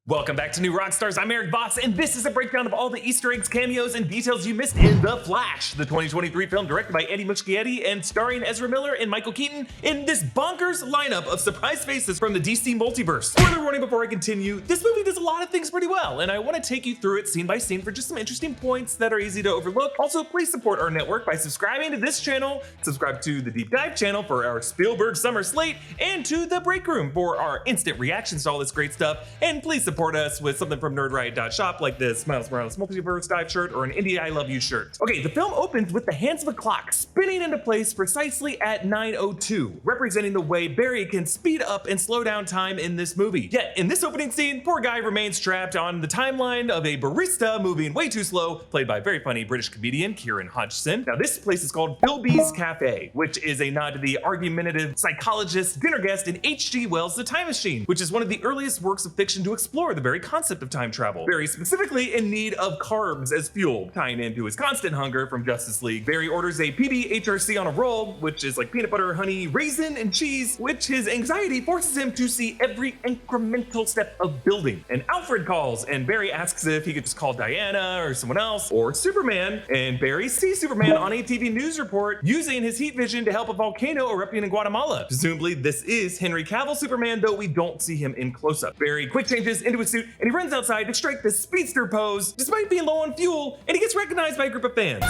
Welcome back to New Rockstars. I'm Erik Voss, and this is a breakdown of all the Easter eggs, cameos, and details you missed in The Flash, the 2023 film directed by Eddie Muschietti and starring Ezra Miller and Michael Keaton in this bonkers lineup of surprise faces from the DC multiverse. Spoiler warning before I continue, this movie does a lot of things pretty well, and I want to take you through it scene by scene for just some interesting points that are easy to overlook. Also, please support our network by subscribing to this channel, subscribe to the Deep Dive channel for our Spielberg summer slate, and to The Break Room for our instant reactions to all this great stuff, and please support us with something from nerdriot.shop like this Miles Morales Multiverse Dive shirt or an Indie I Love You shirt. Okay, the film opens with the hands of a clock spinning into place precisely at 9:02, representing the way Barry can speed up and slow down time in this movie. Yet, in this opening scene, poor guy remains trapped on the timeline of a barista moving way too slow, played by very funny British comedian Kieran Hodgson. Now, this place is called Philby's Cafe, which is a nod to the argumentative psychologist dinner guest in H.G. Wells' The Time Machine, which is one of the earliest works of fiction to explore the very concept of time travel. Barry specifically in need of carbs as fuel, tying into his constant hunger from Justice League. Barry orders a PB HRC on a roll, which is like peanut butter, honey, raisin, and cheese, which his anxiety forces him to see every incremental step of building. And Alfred calls, and Barry asks if he could just call Diana or someone else, or Superman, and Barry sees Superman on a TV news report using his heat vision to help a volcano erupting in Guatemala. Presumably this is Henry Cavill Superman, though we don't see him in close-up. Barry quick changes into his suit and he runs outside to strike the speedster pose despite being low on fuel, and he gets recognized by a group of fans.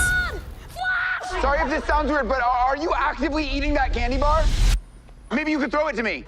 Sorry if this sounds weird, but are you actively eating that candy bar? Maybe you could throw it to me.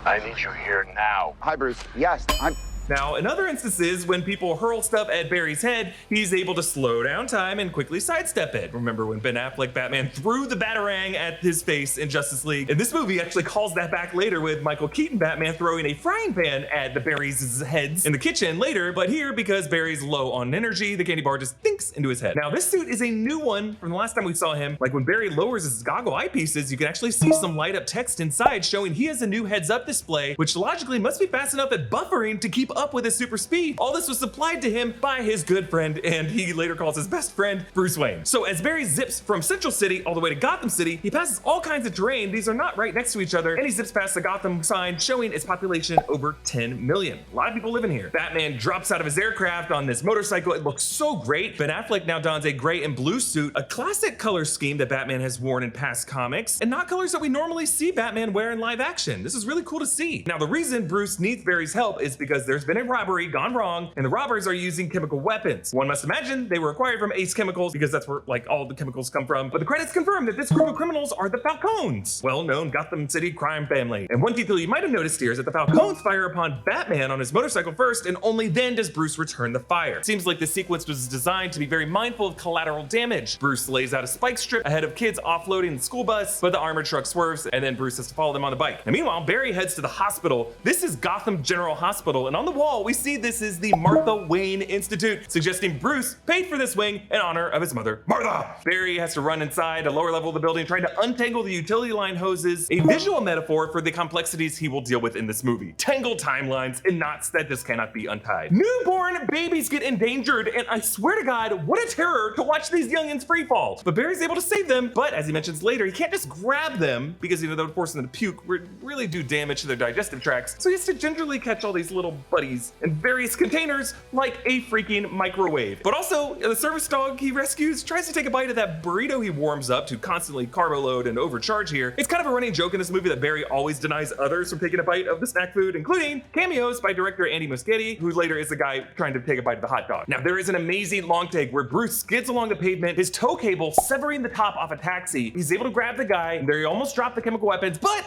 I need you here now. Hi, Bruce. Yes, I'm... Now, in other instances, when people hurl stuff at Barry's head, he's able to slow down time and quickly sidestep it. Remember when Ben Affleck Batman threw the Batarang at his face in Justice League? And this movie actually calls that back later with Michael Keaton Batman throwing a frying pan at the Barry's heads in the kitchen later, but here, because Barry's low on energy, the candy bar just thinks into his head. Now, this suit is a new one from the last time we saw him. Like when Barry lowers his goggle eyepieces, you can actually see some light up text inside showing he has a new heads-up display, which logically must be fast enough at buffering to keep up with his super speed. All this was supplied to him by his good friend, and he later calls his best friend Bruce Wayne. So as Barry zips from Central City all the way to Gotham City, he passes all kinds of terrain. These are not right next to each other, and he zips past the Gotham sign showing its population over 10 million. A lot of people living here. Batman drops out of his aircraft on this motorcycle. It looks so great. Ben Affleck now dons a gray and blue suit, a classic color scheme that Batman has worn in past comics, and not colors that we normally see Batman wear in live action. This is really cool to see. Now, the reason Bruce needs Barry's help is because there's been a robbery gone wrong, and the robbers are using chemical weapons. One must imagine they were acquired from Ace Chemicals because that's where like all the chemicals come from, but the credits confirm that this group of criminals are the Falcones, well-known Gotham City crime family. And one detail you might have noticed here is that the Falcones fire upon Batman on his motorcycle first, and only then does Bruce return the fire. It seems like this sequence was designed to be very mindful of collateral damage. Bruce lays out a spike strip ahead of kids offloading the school bus, but the armored truck swerves, and then Bruce has to follow them on the bike. And meanwhile, Barry heads to the hospital. This is Gotham General Hospital, and on the wall we see this is the Martha Wayne Institute, suggesting Bruce paid for this wing in honor of his mother, Martha. Barry has to run inside a lower level of the building trying to untangle the utility line hoses, a visual metaphor for the complexities he will deal with in this movie. Tangled timelines and knots that just cannot be untied. Newborn babies get endangered, and I swear to God, what a terror to watch these youngins free fall. But Barry's able to save them, but as he mentions later, he can't just grab them because that would force them to puke, really do damage to their digestive tracts. So he has to gingerly catch all these little buddies in various containers like a freaking microwave. But also, the service dog he rescues tries to take a bite of that burrito he warms up to constantly carbo load and overcharge here. It's kind of a running joke in this movie that Barry always denies others from taking a bite of the snack food, including cameos by director Andy Muschietti, who later is the guy trying to take a bite of the hot dog. Now, there is an amazing long take where Bruce skids along the pavement, his tow cable severing the top off a taxi. He's able to grab the guy, and Barry almost dropped the chemical weapons, but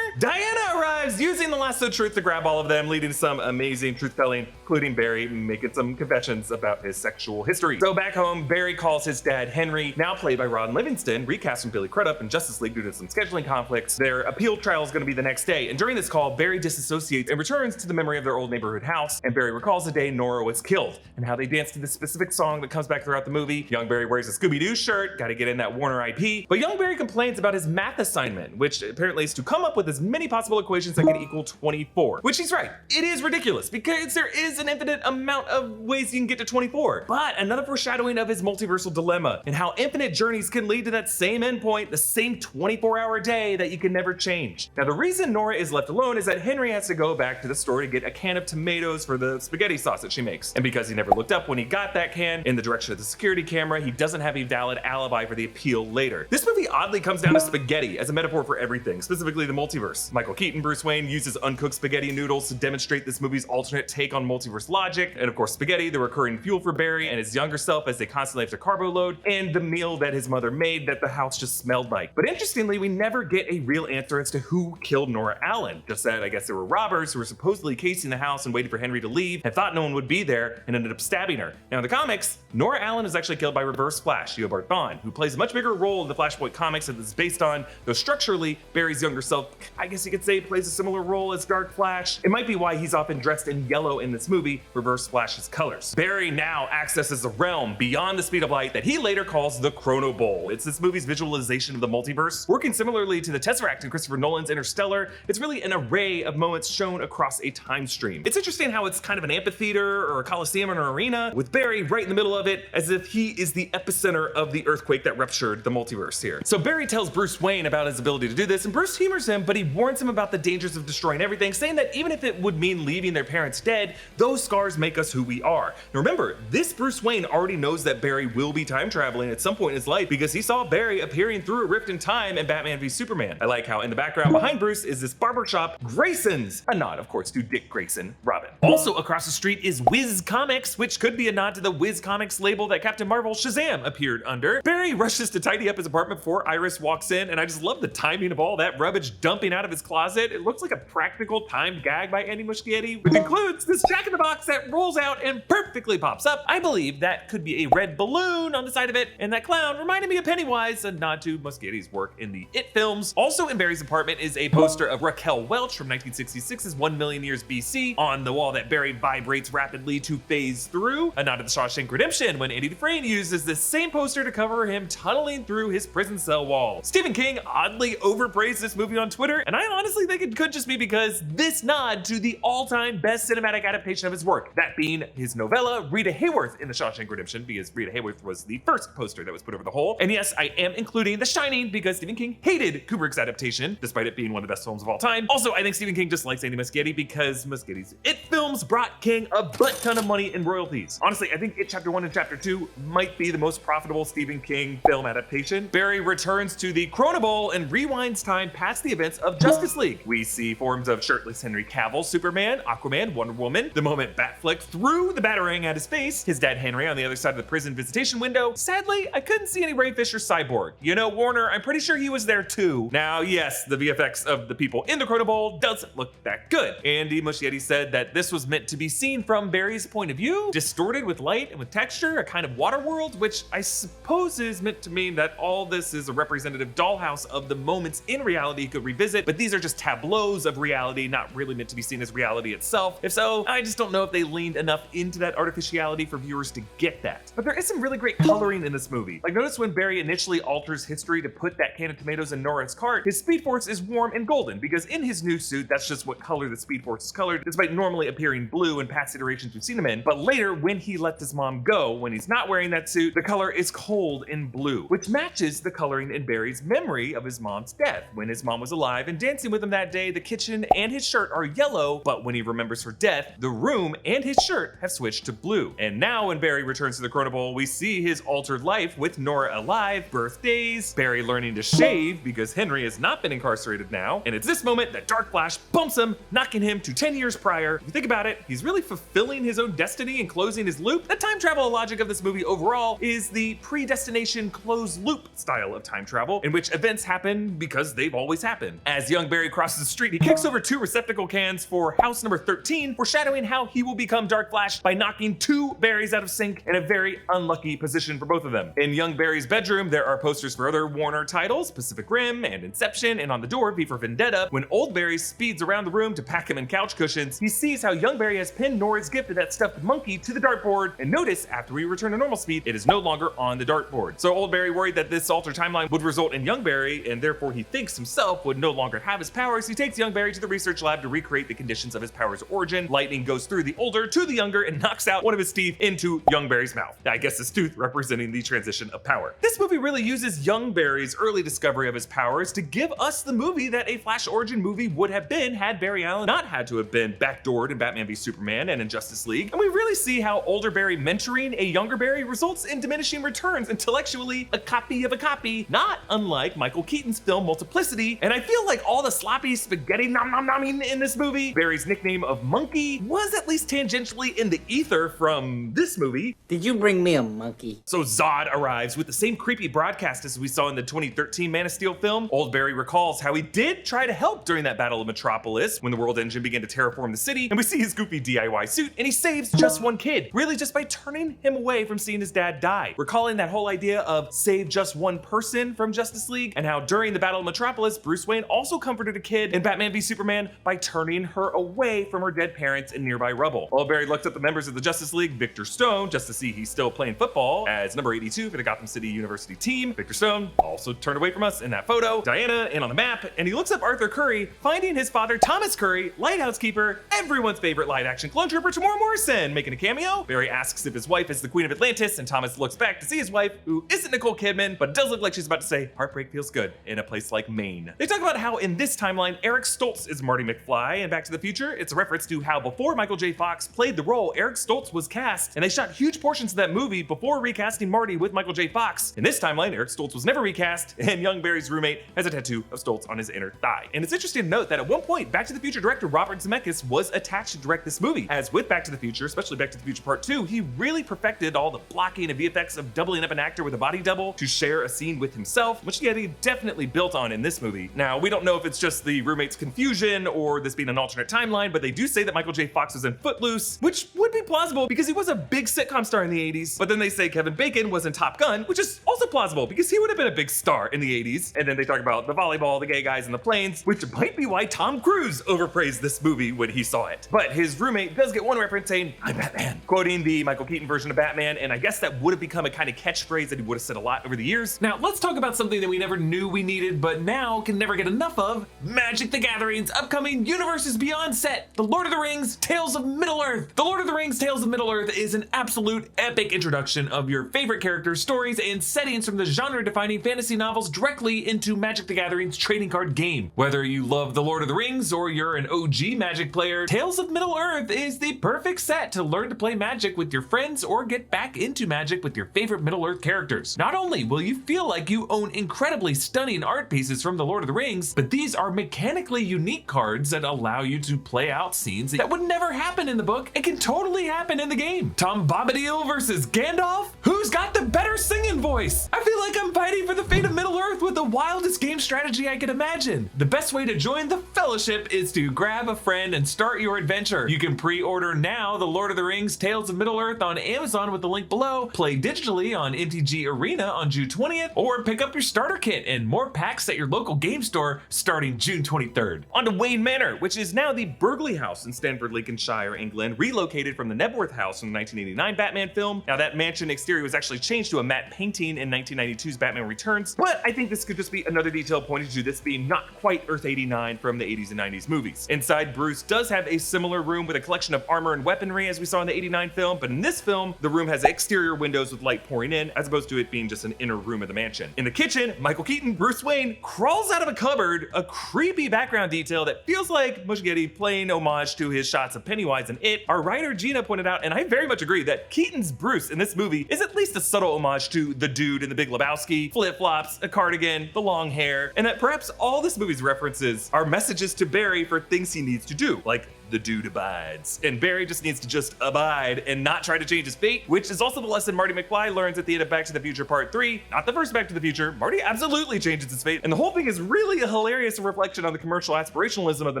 Diana arrives using the lasso truth to grab all of them, leading to some amazing truth-telling, including Barry making some confessions about his sexual history. So back home, Barry calls his dad Henry, now played by Ron Livingston, recast from Billy Crudup in Justice League due to some scheduling conflicts. Their appeal trial is going to be the next day, and during this call, Barry disassociates and returns to the memory of their old neighborhood house, and Barry recalls the day Nora was killed, and how they danced to this specific song that comes back throughout the movie. Young Barry wears a Scooby-Doo shirt, gotta get in that Warner IP, but young Barry complains about his math assignment, which apparently is to come up with as many possible equations that can equal 24. Which he's right. It is ridiculous because there is an infinite amount of ways you can get to 24. But another foreshadowing of his multiversal dilemma and how infinite journeys can lead to that same endpoint, the same 24-hour day that you can never change. Now, the reason Nora is left alone is that Henry has to go back to the store to get a can of tomatoes for the spaghetti sauce that she makes. And because he never looked up when he got that can in the direction of the security camera, he doesn't have a valid alibi for the appeal later. This movie oddly comes down to spaghetti as a metaphor for everything, specifically the multiverse. Michael Keaton, Bruce Wayne, uses uncooked spaghetti noodles to demonstrate this movie's alternate take on multiverse logic, and of course spaghetti, the recurring fuel for Barry and his younger self as they constantly have to carbo load, and the meal that his mother made that the house just smelled like. But interestingly, we never get a real answer as to who killed Nora Allen. Just that I guess there were robbers who were supposedly casing the house and waited for Henry to leave and thought no one would be there and ended up stabbing her. Now in the comics, Nora Allen is actually killed by Reverse Flash, Eobard Thawne, who plays a much bigger role in the Flashpoint comics that it's based on, though structurally, Barry's younger self, I guess you could say, plays a similar role as Dark Flash. It might be why he's often dressed in yellow in this movie, Reverse Flash's colors. Barry now accesses a realm beyond the speed of light that he later calls the Chrono Bowl. It's this movie's visualization of the multiverse. Working similarly to the Tesseract in Christopher Nolan's Interstellar, it's really an array of moments shown across a time stream. It's interesting how it's kind of an amphitheater or a coliseum or an arena, with Barry right in the middle of it, as if he is the epicenter of the earthquake that ruptured the multiverse here. So Barry tells Bruce Wayne about his ability to do this, and Bruce humors him, but he warns him about the dangers of destroying everything, saying that even if it would mean leaving their parents dead, those scars make us who we are. Now remember, this Bruce Wayne already knows that Barry will be time traveling at some point in his life because he saw Barry appearing through a rift in time in Batman v Superman. I like how in the background behind Bruce is this barbershop, Grayson's, a nod of course to Dick Grayson, Robin. Also across the street is Wiz Comics, which could be a nod to the Wiz Comics label that Captain Marvel Shazam appeared under. Barry rushes to tidy up his apartment before Iris walks in, and I just love the timing of all that rubbish dumping out of his closet. It looks like a practical timed gag by Andy Muschietti, which includes this jack-in-the-box that rolls out and perfectly pops up. I believe that could be a red balloon on the side of it, and that clown reminded me of Pennywise, a nod to Muschietti's work in the It films. Also in Barry's apartment is a poster of Raquel Welch from 1966's 1 Million Years BC on the wall that Barry vibrates rapidly to phase through, a nod to the Shawshank Redemption when Andy Dufresne uses this same poster to cover him tunneling through his prison cell wall. Stephen King oddly overpraised this movie on Twitter, and I honestly think it could just be because this nod to the all-time best cinematic adaptation of his work, that being his novella Rita Hayworth in The Shawshank Redemption, because Rita Hayworth was the first poster that was put over the hole. And yes, I am including The Shining because Stephen King hated Kubrick's adaptation, despite it being one of the best films of all time. Also, I think Stephen King just likes Andy Muschietti because Muschietti's It films brought King a butt ton of money in royalties. Honestly, I think It Chapter 1 and Chapter 2 might be the most profitable Stephen King film adaptation. Barry returns to the Chrono Bowl and rewinds time past the events of Justice League. We see forms of shirtless Henry Cavill, Superman, Aquaman, Wonder Woman, the moment Batfleck threw the batarang at his face, his dad Henry on the other side of the prison visitation window. Sadly, I couldn't see any Ray Fisher Cyborg. You know, Warner, I'm pretty sure he was there too. Now, yes, the VFX of the people in the Chrono Bowl doesn't look that good. Andy Muschietti said that this was meant to be seen from Barry's point of view, distorted with light and with texture, a kind of water world, which I suppose is meant to mean that all this is a representative dollhouse of the moments in reality he could revisit, but these are just tableaus of reality, not really meant to be seen as reality itself. If so, I just don't know if they leaned enough into that artificiality for viewers to get that. But there is some really great coloring in this movie. Like, notice when Barry initially alters history to put that can of tomatoes in Nora's cart, his Speed Force is warm and golden, because in his new suit, that's just what color the Speed Force is colored, despite normally appearing blue in past iterations we've seen him in. But later, when he lets his mom go, when he's not wearing that suit, the color is cold and blue, which matches the coloring in Barry's memory of his mom's death. When his mom was alive and dancing with him that day, the kitchen and his shirt are yellow, but when he remembers her death, the room and his shirt have switched to blue. And now when Barry returns to the Chrono Bowl, we see his altered life with Nora alive, birthdays, Barry learning to shave because Henry has not been incarcerated now, and it's this moment that Dark Flash bumps him, knocking him to 10 years prior. If you think about it, he's really fulfilling his own destiny and closing his loop. The time travel logic of this movie overall is the predestination closed loop style of time travel, in which events happen because they've always happened. As young Barry crosses the street, he kicks over 2 receptacle cans for house number 13, foreshadowing how he will become Dark Flash by knocking 2 Barrys out of sync in a very unlucky position for both of them. In young Barry's bedroom, there are posters for other Warner titles, Pacific Rim and Inception, and on the door, V for Vendetta. When old Barry speeds around the room to pack him in couch cushions, he sees how young Barry has pinned Nora's gift of that stuffed monkey to the dartboard, and notice after we return to normal speed, it is no longer on the dartboard. So old Barry worried that this altered timeline would result in young Barry, and therefore he thinks himself would no longer have his powers. He takes young Barry to the research lab to recreate the conditions of his power's origin. Lightning goes through the older to the younger and knocks out one of his teeth into young Barry's mouth. I guess his tooth representing the transition of power. This movie really uses young Barry's early discovery of his powers to give us the movie that a Flash origin movie would have been had Barry Allen not had to have been backdoored in Batman v Superman and in Justice League. And we really see how older Barry mentoring a younger Barry results in diminishing returns, intellectually a copy of a copy, not unlike Michael Keaton's film Multiplicity. And I feel like all the sloppy spaghetti nom nom nomming in this movie, Barry's nickname of Monkey was at least tangentially in the ether from this movie. Did you bring me a monkey? So Zod arrives with the same creepy broadcast as we saw in the 2013 Man of Steel film. Old Barry recalls how he did try to help during that Battle of Metropolis when the World Engine began to terraform the city, and we see his goofy DIY suit, and he saves just one kid, really just by turning him away from seeing his dad die. Recalling that whole idea of save just one person from Justice League, and how during the Battle of Metropolis, Bruce Wayne also comforted a kid in Batman v Superman by turning her away from her dead parents in nearby rubble. Old Barry looked up the members of the Justice League, Victor Stone, just to see he's still playing football as number 82 for the Gotham City University team. Victor Stone also turned away from us in that photo. Diana in on the map, and he looks up Arthur Curry, finding his father Thomas Curry, lighthouse keeper, everyone's favorite live-action clone trooper Tamora Morrison, making a cameo. Barry asks if his wife is the Queen of Atlantis, and Thomas looks back to see his wife, who isn't Nicole Kidman, but does look like she's about to say, heartbreak feels good in a place like Maine. They talk about how in this timeline, Eric Stoltz is Marty McFly, and Back to the Future, it's a reference to how before Michael J. Fox played the role, Eric Stoltz was cast, and they shot huge portions of that movie before recasting Marty with Michael J. Fox. In this timeline, Eric Stoltz was never recast, and young Barry's roommate has a tattoo of Stoltz on his inner thigh. And it's interesting to note that at one point, Back to the Future director Robert Zemeckis was attached to direct this movie, as with Back to the Future, especially Back to the Future Part 2, he really perfected all the blocking and VFX of doubling up an actor with a body double to share a scene with himself, which he definitely built on in this movie. Now, we don't know if it's just the roommate's confusion or this being an alternate timeline, but they do say that Michael J. Fox was in Footloose, which would be plausible because he was a big sitcom star in the 80s, but then they say Kevin Bacon was in Top Gun, which is also plausible because he would have been a big star in the 80s. And then they talk about the volleyball, the gay guys, and the planes, which might be why Tom Cruise overpraised this movie when he saw it. But his roommate does get one reference saying, "I'm Batman," quoting the Michael Keaton version of Batman, and I guess that would have become a kind of catchphrase that he would have said a lot over the years. Now, let's talk about something that we never knew we needed, but now can never get enough of: Magic the Gathering's upcoming Universes Beyond set, The Lord of the Rings Tales of Middle-earth. The Lord of the Rings Tales of Middle-earth is an absolute epic introduction of your favorite characters, stories, and settings from the genre-defining fantasy novels directly into Magic the Gathering's trading card game. Whether you love The Lord of the Rings or you're an OG Magic player, Tales of Middle-earth is the perfect set to learn to play Magic with your friends or get back into Magic with your favorite Middle-earth characters. Not only will you feel like you own incredibly stunning art pieces from The Lord of the Rings, but these are mechanically unique cards that allow you to play out scenes that would never happen in the book and can totally happen in the game. Tom Bombadil versus Gandalf? Who's got the better singing voice? I feel like I'm fighting for the fate of Middle-earth with the wildest game strategy I could imagine. The best way to join the fellowship is to grab a friend and start your adventure. You can pre-order now The Lord of the Rings Tales of Middle-earth on Amazon with the link below, play digitally on MTG Arena on June 20th, or pick up your starter kit and more packs at your local game store starting June 23rd. On to Wayne Manor, which is now the Burghley House in Stamford, Lincolnshire, England, relocated from the Nebworth House from the 1989 Batman film. Now that mansion exterior was actually changed to a matte painting in 1992's Batman Returns, but I think this could just be another detail pointing to this being not quite Earth 89 from the 80s and 90s movies. Inside, Bruce does have a similar room with a collection of armor and weaponry as we saw in the 89 film, but in this film, the room has exterior windows with light pouring in, as opposed to it being just an inner room of the mansion. In the kitchen, Michael Keaton, Bruce Wayne, crawls out of a cupboard, a creepy background detail that feels like Muschietti playing homage to his shots of Pennywise and It. Our writer Gina pointed out, and I very much agree, that Keaton's Bruce in this movie is at least a subtle homage to the dude in The Big Lebowski, flip-flops, a cardigan, the long hair, and that perhaps all this movie's references are messages to Barry for things he needs to do, like the dude abides. And Barry just needs to just abide and not try to change his fate, which is also the lesson Marty McFly learns at the end of Back to the Future Part 3. Not the first Back to the Future. Marty absolutely changes his fate. And the whole thing is really a hilarious reflection on the commercial aspirationalism of the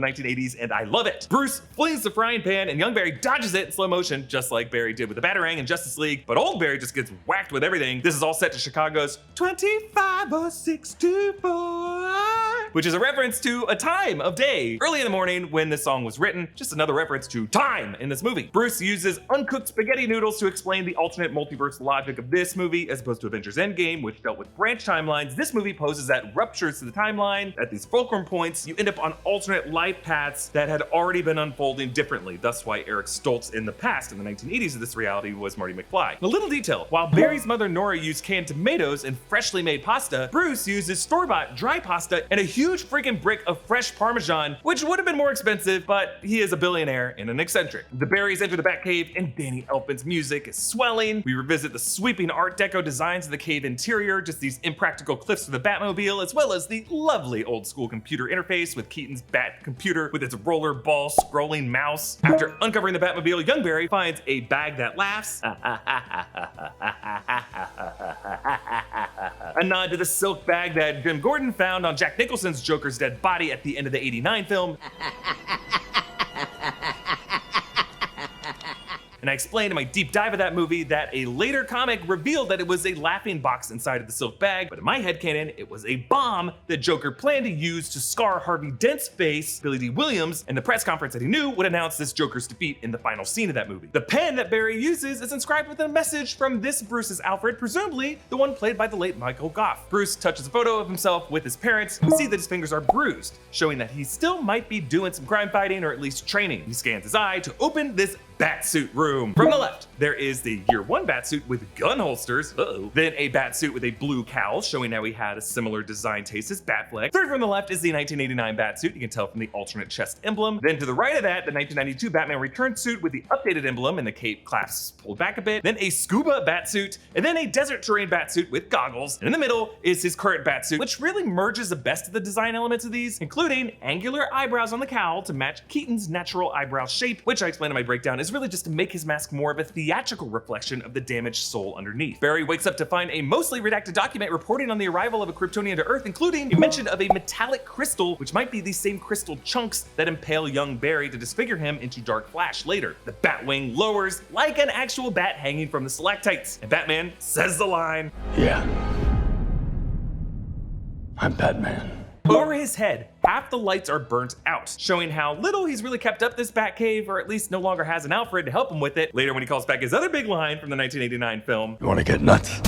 1980s, and I love it. Bruce flings the frying pan and young Barry dodges it in slow motion, just like Barry did with the Batarang in Justice League, but old Barry just gets whacked with everything. This is all set to Chicago's 25 or 6 to 4. which is a reference to a time of day early in the morning when this song was written. Just another reference to time in this movie. Bruce uses uncooked spaghetti noodles to explain the alternate multiverse logic of this movie as opposed to Avengers Endgame, which dealt with branch timelines. This movie poses that ruptures to the timeline. At these fulcrum points, you end up on alternate life paths that had already been unfolding differently. That's why Eric Stoltz in the past, in the 1980s of this reality, was Marty McFly. A little detail, while Barry's mother Nora used canned tomatoes and freshly made pasta, Bruce uses store-bought dry pasta and a huge freaking brick of fresh Parmesan, which would have been more expensive, but he is a billionaire and an eccentric. The Barrys enter the Batcave and Danny Elfman's music is swelling. We revisit the sweeping Art Deco designs of the cave interior, just these impractical cliffs for the Batmobile, as well as the lovely old school computer interface with Keaton's Bat computer with its roller ball scrolling mouse. After uncovering the Batmobile, young Barry finds a bag that laughs. A nod to the silk bag that Jim Gordon found on Jack Nicholson's Joker's dead body at the end of the '89 film. And I explained in my deep dive of that movie that a later comic revealed that it was a laughing box inside of the silk bag, but in my headcanon, it was a bomb that Joker planned to use to scar Harvey Dent's face, Billy D. Williams, and the press conference that he knew would announce this Joker's defeat in the final scene of that movie. The pen that Barry uses is inscribed with a message from this Bruce's Alfred, presumably the one played by the late Michael Gough. Bruce touches a photo of himself with his parents. We see that his fingers are bruised, showing that he still might be doing some crime fighting or at least training. He scans his eye to open this Batsuit room. From the left, there is the Year 1 Batsuit with gun holsters. Then a Batsuit with a blue cowl, showing how he had a similar design taste as Batfleck. Third from the left is the 1989 Batsuit. You can tell from the alternate chest emblem. Then to the right of that, the 1992 Batman Returns suit with the updated emblem and the cape clasps pulled back a bit. Then a scuba Batsuit, and then a desert terrain Batsuit with goggles. And in the middle is his current Batsuit, which really merges the best of the design elements of these, including angular eyebrows on the cowl to match Keaton's natural eyebrow shape, which I explained in my breakdown is really just to make his mask more of a theatrical reflection of the damaged soul underneath. Barry wakes up to find a mostly redacted document reporting on the arrival of a Kryptonian to Earth, including a mention of a metallic crystal, which might be the same crystal chunks that impale young Barry to disfigure him into Dark Flash later. The Batwing lowers like an actual bat hanging from the stalactites, and Batman says the line, Yeah. I'm Batman. Over his head, half the lights are burnt out, showing how little he's really kept up this Batcave, or at least no longer has an Alfred to help him with it. Later, when he calls back his other big line from the 1989 film, You wanna get nuts?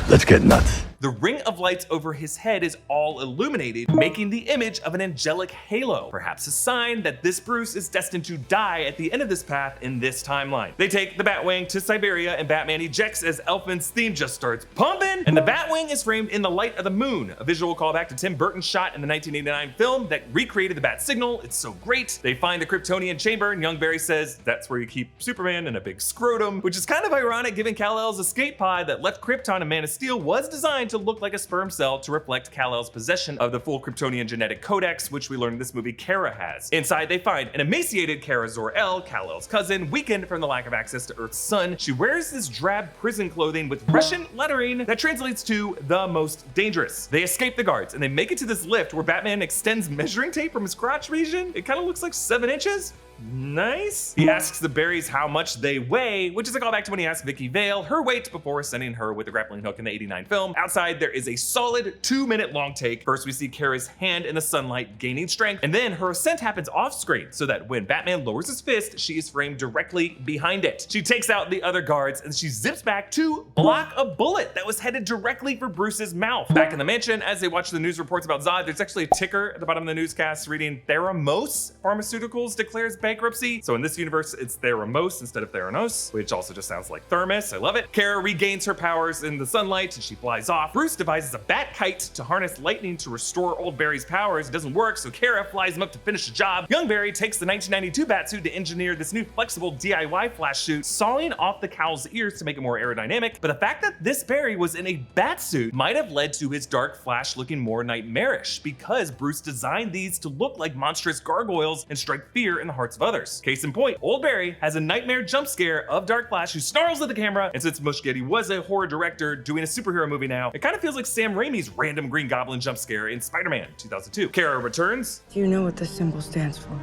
Let's get nuts. the ring of lights over his head is all illuminated, making the image of an angelic halo, perhaps a sign that this Bruce is destined to die at the end of this path in this timeline. They take the Batwing to Siberia, and Batman ejects as Elfman's theme just starts pumping, and the Batwing is framed in the light of the moon, a visual callback to Tim Burton's shot in the 1989 film that recreated the bat signal. It's so great. They find the Kryptonian chamber, and young Barry says that's where you keep Superman and a big scrotum, which is kind of ironic given Kal-El's escape pod that left Krypton and Man of Steel was designed to look like a sperm cell to reflect Kal-El's possession of the full Kryptonian genetic codex, which we learned in this movie Kara has. Inside, they find an emaciated Kara Zor-El, Kal-El's cousin, weakened from the lack of access to Earth's sun. She wears this drab prison clothing with Russian lettering that translates to the most dangerous. They escape the guards, and they make it to this lift where Batman extends measuring tape from his crotch region. It kind of looks like 7 inches. Nice. He asks the Barrys how much they weigh, which is a callback to when he asked Vicky Vale her weight before sending her with a grappling hook in the '89 film. Outside, there is a solid 2-minute long take. First, we see Kara's hand in the sunlight gaining strength, and then her ascent happens off screen so that when Batman lowers his fist, she is framed directly behind it. She takes out the other guards, and she zips back to block a bullet that was headed directly for Bruce's mouth. Back in the mansion, as they watch the news reports about Zod, there's actually a ticker at the bottom of the newscast reading Theramos Pharmaceuticals declares bankruptcy. So in this universe, it's Theramos instead of Theranos, which also just sounds like thermos. I love it. Kara regains her powers in the sunlight and she flies off. Bruce devises a bat kite to harness lightning to restore old Barry's powers. It doesn't work, so Kara flies him up to finish the job. Young Barry takes the 1992 Batsuit to engineer this new flexible DIY flash suit, sawing off the cowl's ears to make it more aerodynamic. But the fact that this Barry was in a Batsuit might have led to his Dark Flash looking more nightmarish, because Bruce designed these to look like monstrous gargoyles and strike fear in the hearts of others. Case in point, old Barry has a nightmare jump scare of Dark Flash who snarls at the camera, and since Muschietti was a horror director doing a superhero movie now, it kind of feels like Sam Raimi's random Green Goblin jump scare in Spider-Man 2002. Kara returns. Do you know what this symbol stands for?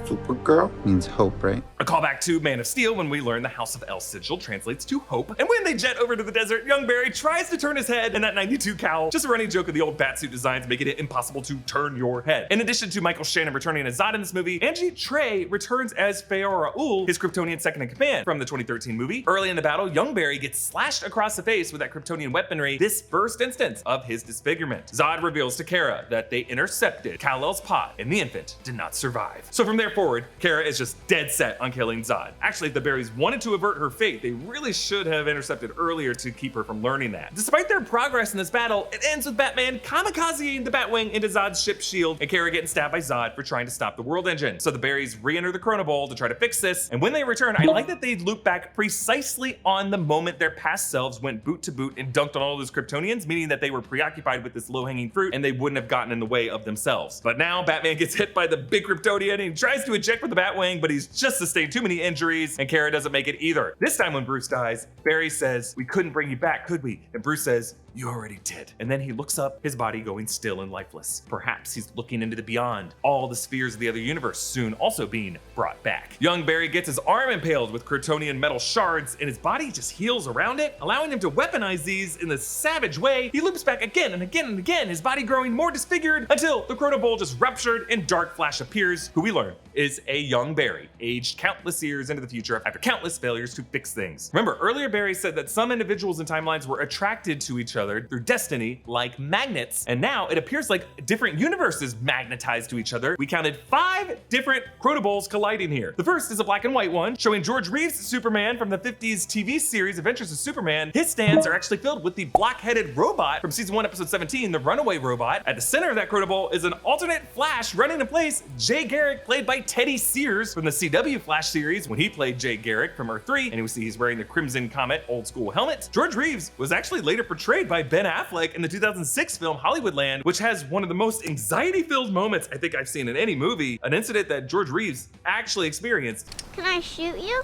Supergirl means hope, right? A callback to Man of Steel when we learn the House of El Sigil translates to hope. And when they jet over to the desert, young Barry tries to turn his head, and that 92 cowl, just a running joke of the old Batsuit designs, making it impossible to turn your head. In addition to Michael Shannon returning as Zod in this movie, Angie Trey returns as Feora Ul, his Kryptonian second in command from the 2013 movie. Early in the battle, young Barry gets slashed across the face with that Kryptonian weaponry, this first instance of his disfigurement. Zod reveals to Kara that they intercepted Kal-El's pod, and the infant did not survive. So from there forward, Kara is just dead set on killing Zod. Actually, if the Barrys wanted to avert her fate, they really should have intercepted earlier to keep her from learning that. Despite their progress in this battle, it ends with Batman kamikazeing the Batwing into Zod's ship's shield and Kara getting stabbed by Zod for trying to stop the world engine. So the Barrys re-enter the Chrono Bowl to try to fix this, and when they return, I like that they loop back precisely on the moment their past selves went boot to boot and dunked on all those Kryptonians, meaning that they were preoccupied with this low-hanging fruit and they wouldn't have gotten in the way of themselves. But now Batman gets hit by the big Kryptonian and he tries to eject with the Batwing, but he's just sustained too many injuries, and Kara doesn't make it either. This time when Bruce dies, Barry says, "We couldn't bring you back, could we?" And Bruce says, "You already did." And then he looks up, his body going still and lifeless. Perhaps he's looking into the beyond, all the spheres of the other universe soon also being brought back. Young Barry gets his arm impaled with Kryptonian metal shards, and his body just heals around it, allowing him to weaponize these in this savage way. He loops back again and again and again, his body growing more disfigured until the Chrono Bowl just ruptured and Dark Flash appears, who we learn is a young Barry, aged countless years into the future after countless failures to fix things. Remember, earlier Barry said that some individuals in timelines were attracted to each other through destiny like magnets, and now it appears like different universes magnetized to each other. We counted 5 different Chrono Bowls colliding here. The first is a black and white one showing George Reeves' Superman from the 50s TV series Adventures of Superman. His stands are actually filled with the block-headed robot from season 1 episode 17, the runaway robot. At the center of that Chrono Bowl is an alternate Flash running in place, Jay Garrick, played by Teddy Sears from the CW Flash series when he played Jay Garrick from Earth 3, and we see he's wearing the Crimson Comet old school helmet. George Reeves was actually later portrayed by Ben Affleck in the 2006 film Hollywoodland, which has one of the most anxiety-filled moments I think I've seen in any movie, an incident that George Reeves actually experienced. Can I shoot you?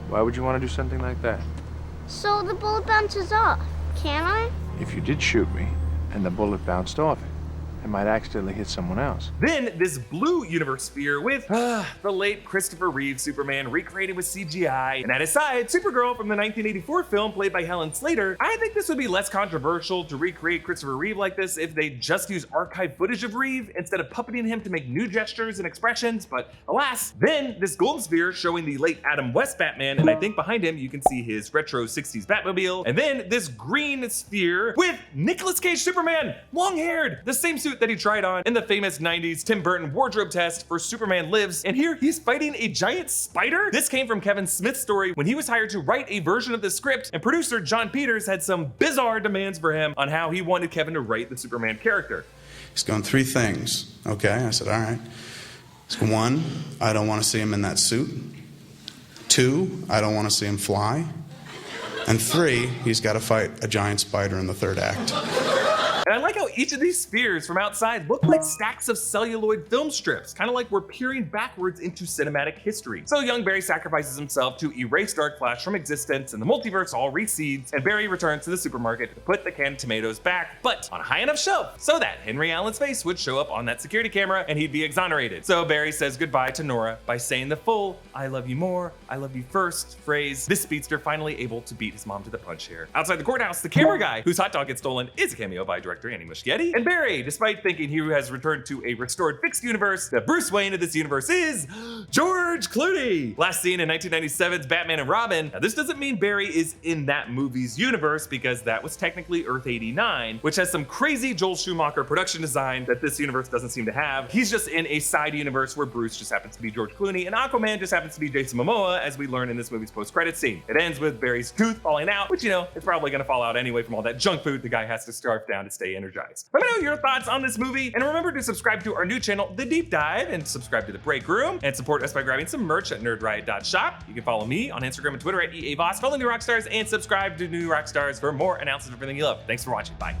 Why would you want to do something like that? So the bullet bounces off, can I? If you did shoot me and the bullet bounced off it might accidentally hit someone else. Then this blue universe sphere with the late Christopher Reeve Superman recreated with CGI, and at his side, Supergirl from the 1984 film played by Helen Slater. I think this would be less controversial to recreate Christopher Reeve like this if they just use archived footage of Reeve instead of puppeting him to make new gestures and expressions, but alas. Then this golden sphere showing the late Adam West Batman, and I think behind him you can see his retro 60s Batmobile, and then this green sphere with Nicolas Cage Superman, long-haired, the same suit that he tried on in the famous 90s Tim Burton wardrobe test for Superman Lives, and here he's fighting a giant spider. This came from Kevin Smith's story when he was hired to write a version of the script, and producer John Peters had some bizarre demands for him on how he wanted Kevin to write the Superman character. He's going 3 things. Okay, I said, all right. So 1, I don't want to see him in that suit. 2, I don't want to see him fly. And 3, he's got to fight a giant spider in the 3rd act. And I like how each of these spheres from outside look like stacks of celluloid film strips, kind of like we're peering backwards into cinematic history. So young Barry sacrifices himself to erase Dark Flash from existence, and the multiverse all recedes, and Barry returns to the supermarket to put the canned tomatoes back, but on a high enough shelf so that Henry Allen's face would show up on that security camera and he'd be exonerated. So Barry says goodbye to Nora by saying the full "I love you more, I love you first" phrase. This speedster finally able to beat his mom to the punch here. Outside the courthouse, the camera guy, whose hot dog gets stolen, is a cameo by director Andy Muschietti. And Barry, despite thinking he has returned to a restored fixed universe, the Bruce Wayne of this universe is George Clooney. Last seen in 1997's Batman and Robin. Now this doesn't mean Barry is in that movie's universe, because that was technically Earth 89, which has some crazy Joel Schumacher production design that this universe doesn't seem to have. He's just in a side universe where Bruce just happens to be George Clooney and Aquaman just happens to be Jason Momoa, as we learn in this movie's post-credit scene. It ends with Barry's tooth falling out, which, you know, it's probably gonna fall out anyway from all that junk food the guy has to scarf down to stay energized. Let me know your thoughts on this movie, and remember to subscribe to our new channel, The Deep Dive, and subscribe to The Break Room, and support us by grabbing some merch at nerdriot.shop. You can follow me on Instagram and Twitter at EA Voss, follow New Rockstars, and subscribe to New Rockstars for more announcements of everything you love. Thanks for watching. Bye.